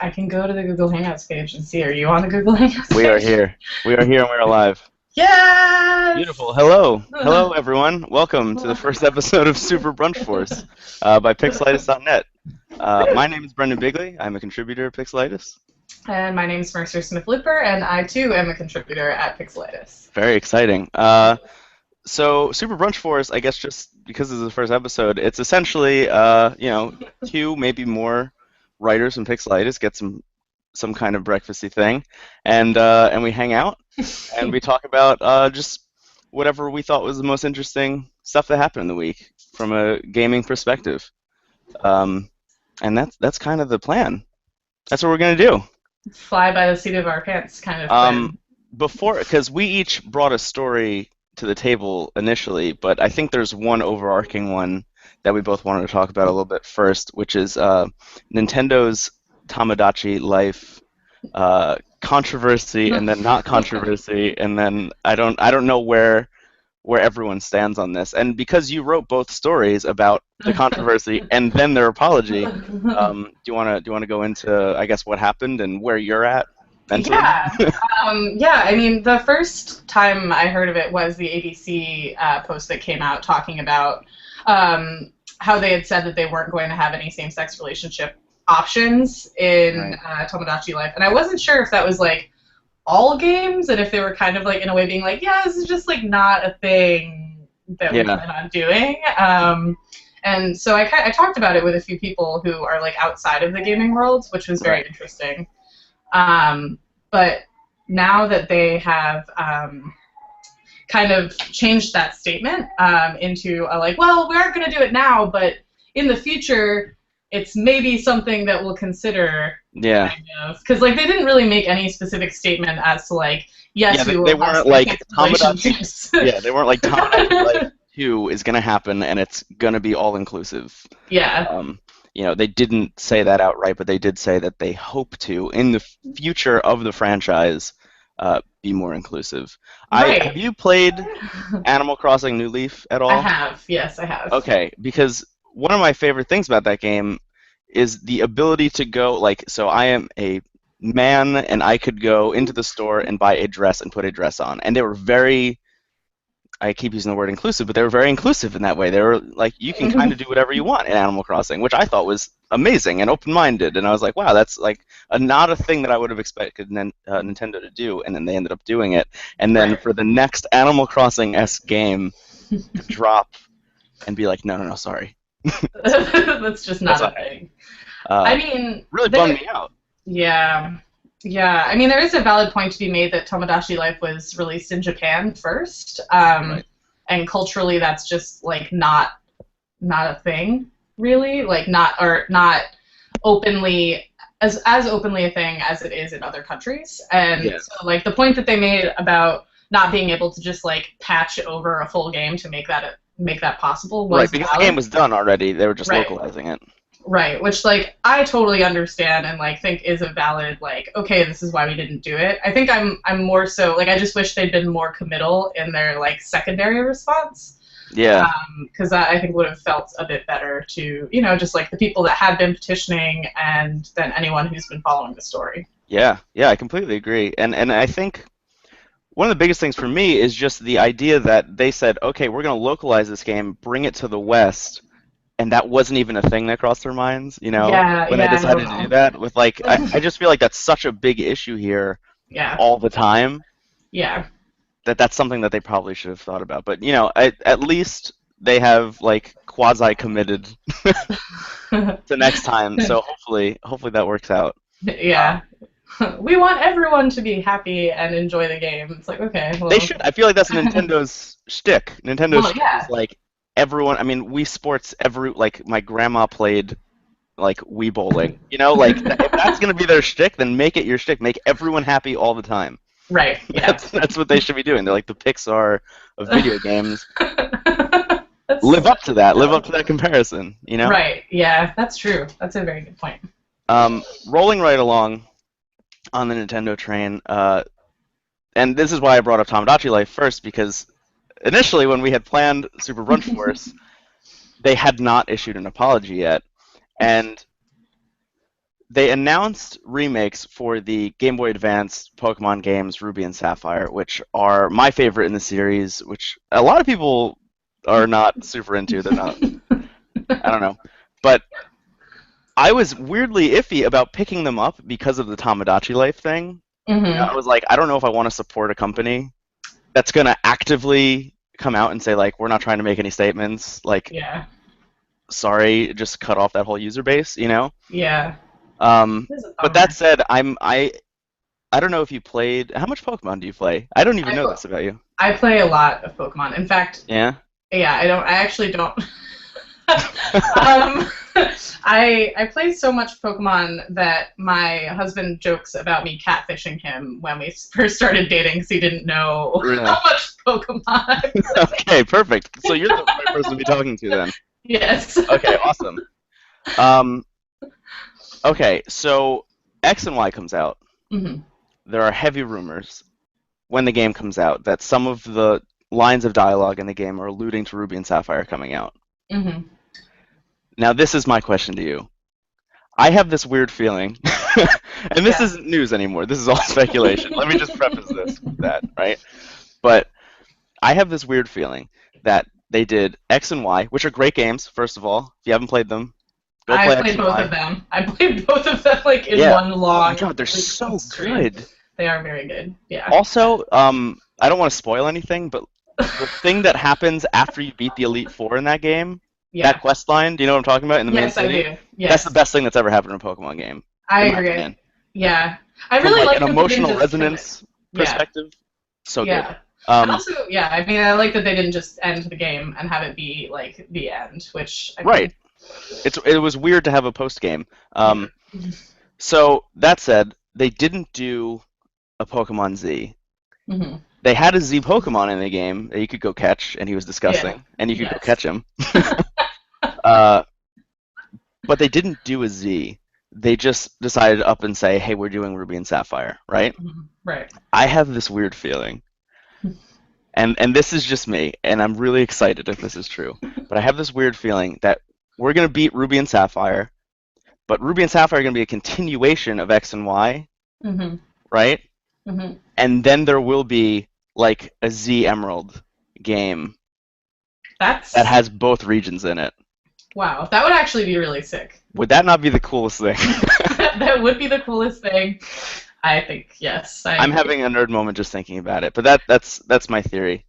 I can go to the Google Hangouts page and see. Are you on the Google Hangouts We are page? here. We are here and we're alive. Beautiful. Yes! Hello. Hello, everyone. Welcome to the first episode of Super Brunch Force by Pixelitis.net. My name is Brendon Bigley. I'm a contributor at Pixelitis. And my name's Mercer Smith-Looper, and I too am a contributor at Pixelitis. Very exciting. So Super Brunch Force, I guess just because this is the first episode, it's essentially, two, maybe more writers from Pixelitis get some kind of breakfasty thing, and we hang out and we talk about just whatever we thought was the most interesting stuff that happened in the week from a gaming perspective. And that's kind of the plan. That's what we're gonna do. Fly by the seat of our pants kind of thing. Because we each brought a story to the table initially, but I think there's one overarching one that we both wanted to talk about a little bit first, which is Nintendo's Tomodachi life controversy, and then not controversy, and then I don't know where everyone stands on this. And because you wrote both stories about the controversy and then their apology, do you wanna go into, I guess, what happened and where you're at mentally? Yeah. Yeah, I mean, the first time I heard of it was the ABC post that came out talking about how they had said that they weren't going to have any same-sex relationship options in Tomodachi Life. And I wasn't sure if that was, like, all games, and if they were kind of, like, in a way being like, yeah, this is just, like, not a thing that we plan on doing. And so I talked about it with a few people who are, like, outside of the gaming world, which was very interesting. But now that they have kind of changed that statement into a, like, well, we aren't going to do it now, but in the future, it's maybe something that we'll consider. Yeah. Kind of. Because, like, they didn't really make any specific statement as to, like, yes, we will they have weren't like relationships. Yeah, they weren't like Tomodachi Life 2 is going to happen and it's going to be all-inclusive. Yeah. They didn't say that outright, but they did say that they hope to, in the future of the franchise, be more inclusive. Right. Have you played Animal Crossing New Leaf at all? I have. Yes, I have. Okay, because one of my favorite things about that game is the ability to go, like, so I am a man and I could go into the store and buy a dress and put a dress on. And they were very, I keep using the word inclusive, but they were very inclusive in that way. They were like, you can kind of do whatever you want in Animal Crossing, which I thought was amazing and open-minded. And I was like, wow, that's like not a thing that I would have expected Nintendo to do. And then they ended up doing it. And then for the next Animal Crossing-esque game to drop and be like, no, sorry. That's just not a thing. I mean, really bummed me out. Yeah. Yeah, I mean, there is a valid point to be made that Tomodachi Life was released in Japan first, and culturally that's just, like, not a thing, really, like, not openly, as openly a thing as it is in other countries. And so, like, the point that they made about not being able to just, like, patch over a full game to make that possible was because valid. the game was done already. They were just localizing it. Right, which, like, I totally understand and, like, think is a valid, like, okay, this is why we didn't do it. I think I'm more so, like, I just wish they'd been more committal in their, like, secondary response. Yeah. Because I think would have felt a bit better to, just, like, the people that had been petitioning and then anyone who's been following the story. Yeah, I completely agree. And I think one of the biggest things for me is just the idea that they said, okay, we're going to localize this game, bring it to the West, and that wasn't even a thing that crossed their minds, when they decided to do that. With, like, I just feel like that's such a big issue here all the time. Yeah. That's something that they probably should have thought about. But, at least they have, like, quasi-committed to next time, so hopefully that works out. Yeah. We want everyone to be happy and enjoy the game. It's like, okay. Well. They should. I feel like that's Nintendo's shtick. Nintendo's shtick is, like, everyone, I mean, Wii Sports, like, my grandma played, like, Wii bowling. Like, if that's going to be their shtick, then make it your shtick. Make everyone happy all the time. Right, yeah. That's what they should be doing. They're like the Pixar of video games. Live up to that. Live up to that comparison, Right, yeah, that's true. That's a very good point. Rolling right along on the Nintendo train, and this is why I brought up Tomodachi Life first, because initially, when we had planned Super Brunch Force, they had not issued an apology yet, and they announced remakes for the Game Boy Advance Pokemon games Ruby and Sapphire, which are my favorite in the series, which a lot of people are not super into. They're not, I don't know. But I was weirdly iffy about picking them up because of the Tomodachi Life thing. I was like, I don't know if I want to support a company that's going to actively come out and say, like, we're not trying to make any statements. Like, Yeah. sorry, just cut off that whole user base, Yeah. But that said, I don't know if you played. How much Pokemon do you play? I don't even know this about you. I play a lot of Pokemon. In fact, Yeah. Yeah, I actually don't. um, I play so much Pokemon that my husband jokes about me catfishing him when we first started dating because he didn't know Really? how much Pokemon I play. Okay, perfect. So you're the right person to be talking to then. Yes. Okay, awesome. Okay, so X and Y comes out. Mm-hmm. There are heavy rumors when the game comes out that some of the lines of dialogue in the game are alluding to Ruby and Sapphire coming out. Mm-hmm. Now, this is my question to you. I have this weird feeling, and this isn't news anymore. This is all speculation. Let me just preface this with that, right? But I have this weird feeling that they did X and Y, which are great games, first of all. If you haven't played them, go play I X played and both Y. of them. I played both of them like in one long. Oh my god, they're so good. They are very good. Yeah. Also, I don't want to spoil anything, but the thing that happens after you beat the Elite Four in that game, that quest line, do you know what I'm talking about? In the main city? Yes, I do. Yes. That's the best thing that's ever happened in a Pokemon game. I agree. Yeah. I From really like an emotional resonance perspective. So good. And also, I mean, I like that they didn't just end the game and have it be like the end, which right. It was weird to have a post game. So that said, they didn't do a Pokemon Z. Mm-hmm. They had a Z Pokemon in the game that you could go catch, and he was disgusting, and you could go catch him. But they didn't do a Z. They just decided up and say, hey, we're doing Ruby and Sapphire, right? Mm-hmm. Right. I have this weird feeling, and this is just me, and I'm really excited if this is true, but I have this weird feeling that we're going to beat Ruby and Sapphire, but Ruby and Sapphire are going to be a continuation of X and Y, right? Mm-hmm. And then there will be like a Z Emerald game that has both regions in it. Wow, that would actually be really sick. Would that not be the coolest thing? That would be the coolest thing. I think yes. I'm having a nerd moment just thinking about it, but that's my theory.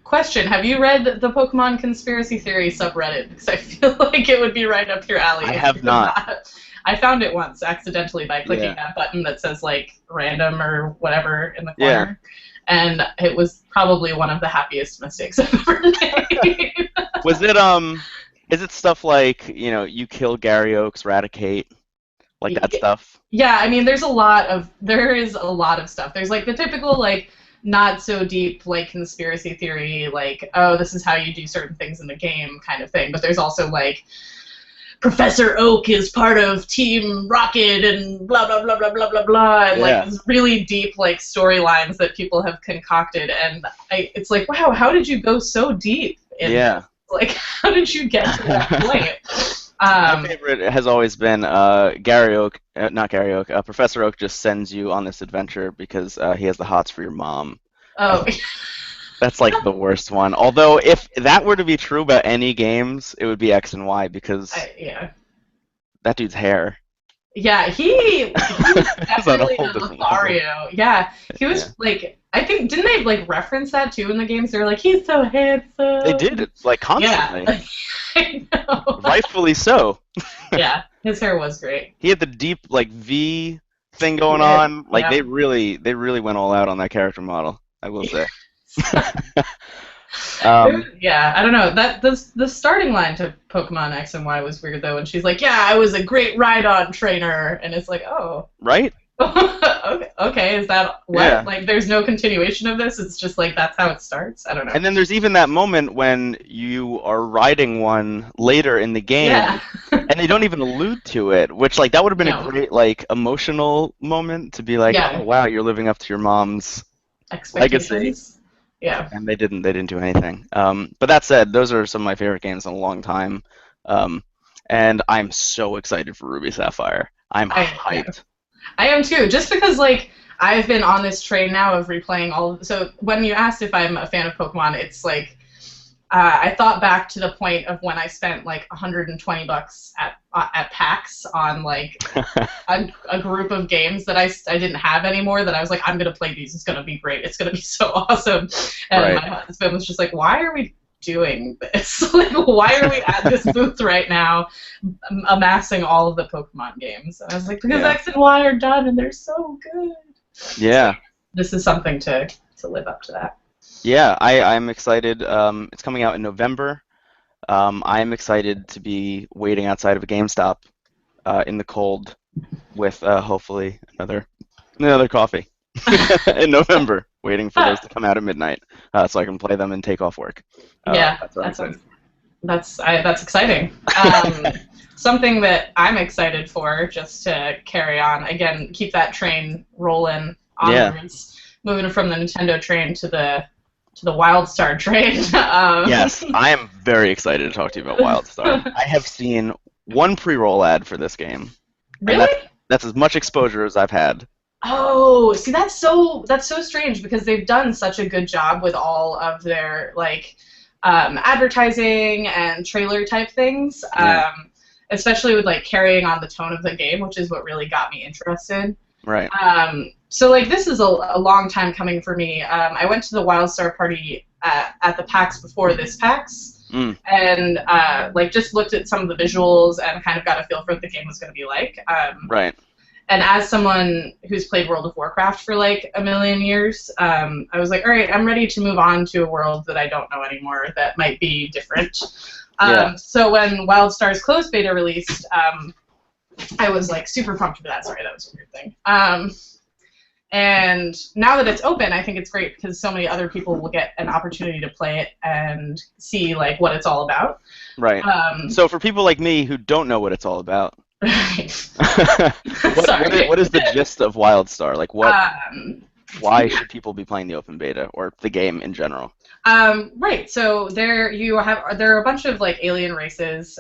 Question: have you read the Pokemon conspiracy theory subreddit? Because I feel like it would be right up your alley. I have not. I found it once accidentally by clicking that button that says like random or whatever in the corner, and it was probably one of the happiest mistakes I've ever made. Was it Is it stuff like you kill Gary Oaks, Raticate, like that stuff? Yeah, I mean there is a lot of stuff. There's like the typical like not so deep like conspiracy theory like this is how you do certain things in the game kind of thing, but there's also like Professor Oak is part of Team Rocket and blah blah blah blah blah blah blah, and like these really deep like storylines that people have concocted, and it's like, wow, how did you go so deep in this? Like, how did you get to that point? My favorite has always been Professor Oak just sends you on this adventure because he has the hots for your mom. Oh. That's like the worst one. Although, if that were to be true about any games, it would be X and Y because that dude's hair. Yeah, he was definitely a Lothario. Yeah, he was like, I think, didn't they like reference that too in the games? They were like, he's so handsome. They did, like constantly. Yeah, I know. Rightfully so. Yeah, his hair was great. He had the deep like V thing going on. Like they really went all out on that character model, I will say. Yeah, I don't know. The starting line to Pokemon X and Y was weird though, and she's like, "Yeah, I was a great ride-on trainer," and it's like, "Oh, right? okay, is that what? Yeah. Like, there's no continuation of this. It's just like that's how it starts. I don't know." And then there's even that moment when you are riding one later in the game, and they don't even allude to it, which like that would have been a great like emotional moment to be like, "Oh wow, you're living up to your mom's legacy." Yeah. And they didn't do anything. But that said, those are some of my favorite games in a long time. And I'm so excited for Ruby Sapphire. I'm I hyped. I am too, just because like I've been on this train now of replaying all. So when you asked if I'm a fan of Pokemon, it's like I thought back to the point of when I spent like $120 at PAX on like a group of games that I didn't have anymore. That I was like, I'm gonna play these. It's gonna be great. It's gonna be so awesome. And Right. my husband was just like, why are we doing this? Like, why are we at this booth right now, amassing all of the Pokemon games? And I was like, because Yeah. X and Y are done and they're so good. So Yeah. this is something to live up to that. Yeah. I'm excited. It's coming out in November. I'm excited to be waiting outside of a GameStop in the cold with hopefully another coffee in November, waiting for those to come out at midnight so I can play them and take off work. Yeah, That's what I'm excited for. that's exciting. Something that I'm excited for, just to carry on again, keep that train rolling Yeah. onwards, moving from the Nintendo train to the Wildstar train. Yes, I am very excited to talk to you about Wildstar. I have seen one pre-roll ad for this game, and Really? that's as much exposure as I've had. Oh, see, that's so strange because they've done such a good job with all of their like advertising and trailer type things, Yeah. especially with like carrying on the tone of the game, which is what really got me interested. Right. So like this is a long time coming for me. I went to the Wildstar party at the PAX before this PAX, and like just looked at some of the visuals and kind of got a feel for what the game was going to be like. Right. And as someone who's played World of Warcraft for like a million years, I was like, all right, I'm ready to move on to a world that I don't know anymore that might be different. Yeah. So when Wildstar's closed beta released, I was like super pumped for that. Sorry, that was a weird thing. And now that it's open, I think it's great because so many other people will get an opportunity to play it and see like what it's all about. Right. So for people like me who don't know what it's all about, Right. what is the gist of Wildstar? Like what? Um, Why should people be playing the open beta or the game in general? Right. So there are a bunch of like alien races.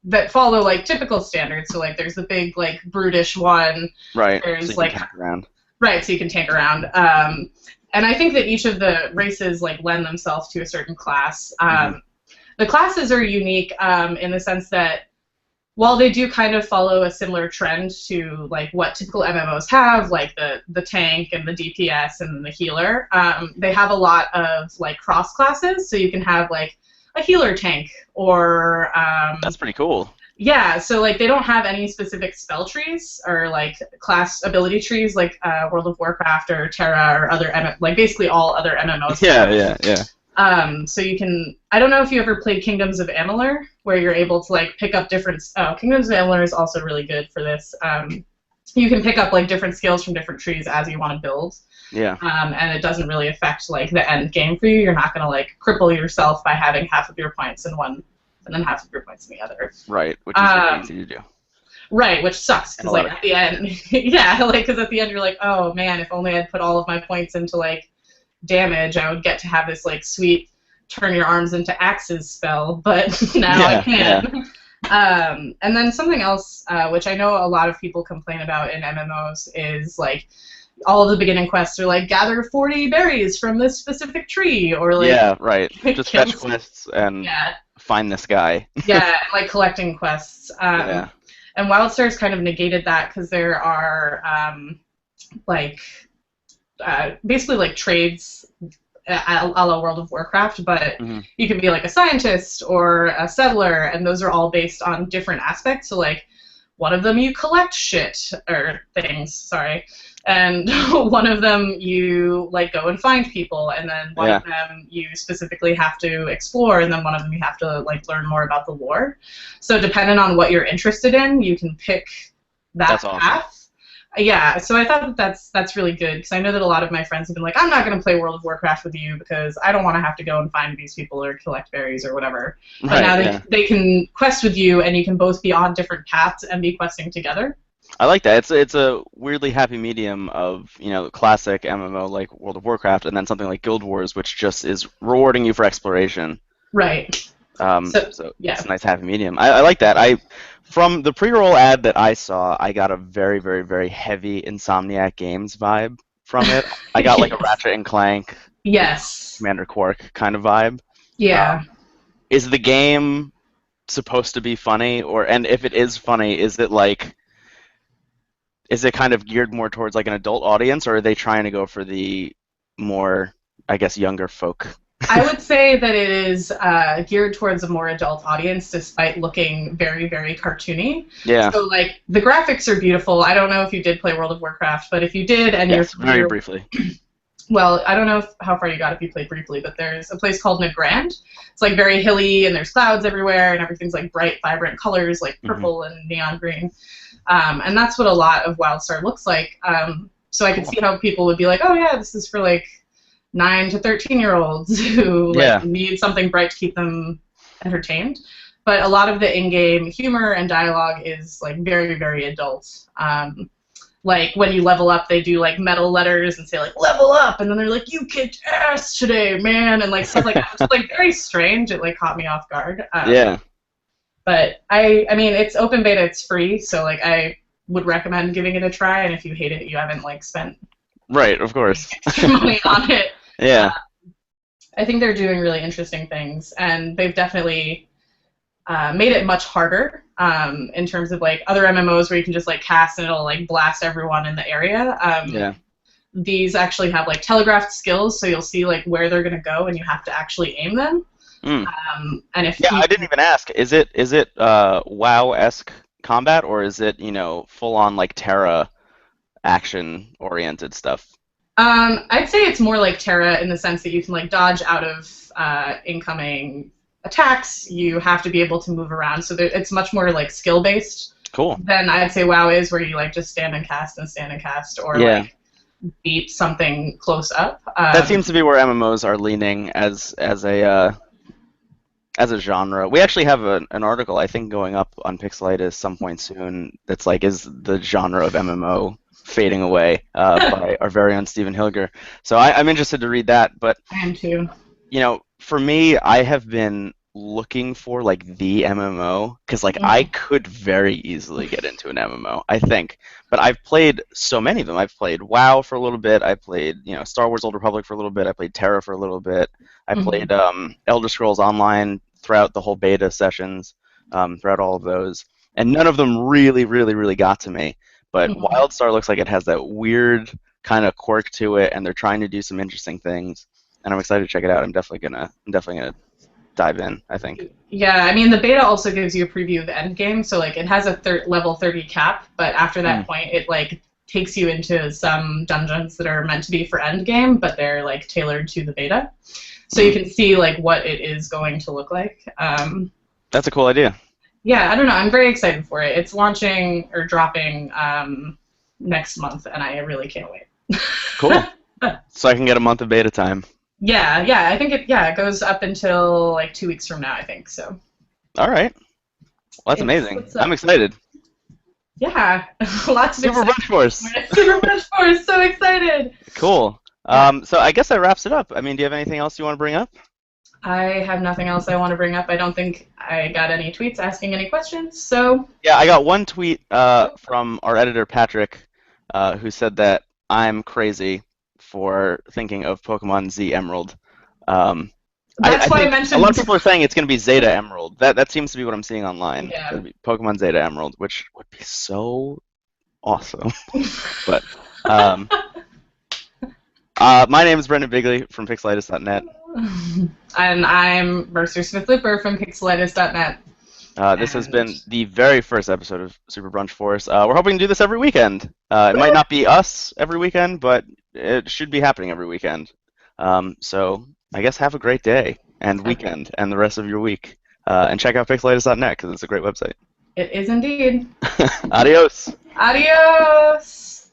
That follow like typical standards. So like there's the big like brutish one. Right. There's So you like can tank around. right, so you can tank around. And I think that each of the races like lend themselves to a certain class. The classes are unique in the sense that while they do kind of follow a similar trend to like what typical MMOs have, like the tank and the DPS and the healer, they have a lot of like cross classes. So you can have like a healer tank or That's pretty cool. yeah, so like they don't have any specific spell trees or like class ability trees like World of Warcraft or Terra or other like basically all other MMOs. Yeah. So you can. I don't know if you ever played Kingdoms of Amalur, where you're able to like pick up different. Oh, Kingdoms of Amalur is also really good for this. You can pick up like different skills from different trees as you want to build. Yeah. And it doesn't really affect like the end game for you. You're not gonna like cripple yourself by having half of your points in one and then half of your points in the other. Right, which is really easy to do. Right, which sucks because like at the end, yeah, like because at the end you're like, oh man, if only I'd put all of my points into like damage, I would get to have this like sweet turn your arms into axes spell, but now I can't. And then something else, which I know a lot of people complain about in MMOs, is like all of the beginning quests are like gather 40 berries from this specific tree, or like yeah, right, just fetch quests and find this guy. Yeah, like collecting quests. Yeah. And Wildstar's kind of negated that because there are like basically like trades a la World of Warcraft, but you can be like a scientist or a settler, and those are all based on different aspects. So like one of them you collect shit or things, sorry, and one of them you like go and find people, and then one of them you specifically have to explore, and then one of them you have to like learn more about the lore. So depending on what you're interested in, you can pick that path. Awesome. Yeah, so I thought that that's really good because I know that a lot of my friends have been like, I'm not going to play World of Warcraft with you because I don't want to have to go and find these people or collect berries or whatever. But now they can quest with you, and you can both be on different paths and be questing together. I like that. It's a weirdly happy medium of, you know, classic MMO like World of Warcraft, and then something like Guild Wars, which just is rewarding you for exploration. Right. So Yeah. it's a nice happy medium. I like that. From the pre-roll ad that I saw, I got a very, very, very heavy Insomniac Games vibe from it. I got like a Yes. Ratchet and Clank, Yes. Commander Quark kind of vibe. Yeah. Is the game supposed to be funny, and if it is funny, is it kind of geared more towards like an adult audience, or are they trying to go for the more, I guess, younger folk? I would say that it is geared towards a more adult audience, despite looking very, very cartoony. Yeah. So, like, the graphics are beautiful. I don't know if you did play World of Warcraft, but if you did, and Yes, you're very familiar, briefly. well, I don't know how far you got if you played briefly, but there's a place called Nagrand. It's like very hilly, and there's clouds everywhere, and everything's like bright, vibrant colors, like purple and neon green. And that's what a lot of Wildstar looks like. So I could see how people would be like, oh yeah, this is for like 9 to 13-year-olds who like need something bright to keep them entertained. But a lot of the in-game humor and dialogue is like very, very adult. Like when you level up, they do like metal letters and say like level up, and then they're like, you kicked ass today, man, and like stuff like that. It's like very strange. It like caught me off guard. Yeah. But I mean, it's open beta, it's free, so like I would recommend giving it a try. And if you hate it, you haven't like spent Right, of course. extra money on it. Yeah. I think they're doing really interesting things, and they've definitely made it much harder in terms of like other MMOs where you can just like cast and it'll like blast everyone in the area. Yeah. These actually have like telegraphed skills, so you'll see like where they're gonna go, and you have to actually aim them. Mm. And if I didn't even ask. Is it WoW-esque combat, or is it full on like Terra action oriented stuff? I'd say it's more like Terra in the sense that you can like dodge out of incoming attacks. You have to be able to move around, so it's much more like skill based. Cool. Than I'd say WoW is, where you like just stand and cast, or like beat something close up. That seems to be where MMOs are leaning as a genre. We actually have an article, I think, going up on Pixelitis some point soon that's like, is the genre of MMO fading away by our very own Stephen Hilger. So I'm interested to read that. But I am too. For me, I have been looking for like the MMO, because like I could very easily get into an MMO, I think. But I've played so many of them. I've played WoW for a little bit. I played Star Wars Old Republic for a little bit. I played Terra for a little bit. I played Elder Scrolls Online throughout the whole beta sessions, throughout all of those, and none of them really, really, really got to me. But Wildstar looks like it has that weird kind of quirk to it, and they're trying to do some interesting things, and I'm excited to check it out. I'm definitely gonna dive in, I think. Yeah, I mean, the beta also gives you a preview of the end game, so like it has a level 30 cap, but after that point, it like takes you into some dungeons that are meant to be for end game, but they're like tailored to the beta, so you can see like what it is going to look like. That's a cool idea. Yeah, I don't know. I'm very excited for it. It's launching or dropping next month, and I really can't wait. Cool. So I can get a month of beta time. Yeah, I think it goes up until like 2 weeks from now, I think, so. All right. Well, that's amazing. I'm excited. Yeah, lots of Super Brunch Force. Super Brunch Force, so excited. Cool. So I guess that wraps it up. I mean, do you have anything else you want to bring up? I have nothing else I want to bring up. I don't think I got any tweets asking any questions, so. Yeah, I got one tweet from our editor, Patrick, who said that I'm crazy for thinking of Pokemon Z Emerald. That's why I mentioned. A lot of people are saying it's going to be Zeta Emerald. That seems to be what I'm seeing online. Yeah. It'll be Pokemon Zeta Emerald, which would be so awesome. But my name is Brendon Bigley from Pixelitis.net. And I'm Mercer Smith-Lipper from Pixelitis.net. This has been the very first episode of Super Brunch Force. We're hoping to do this every weekend. It might not be us every weekend, but it should be happening every weekend. So I guess have a great day and weekend and the rest of your week. And check out Pixelitis.net because it's a great website. It is indeed. Adios. Adios.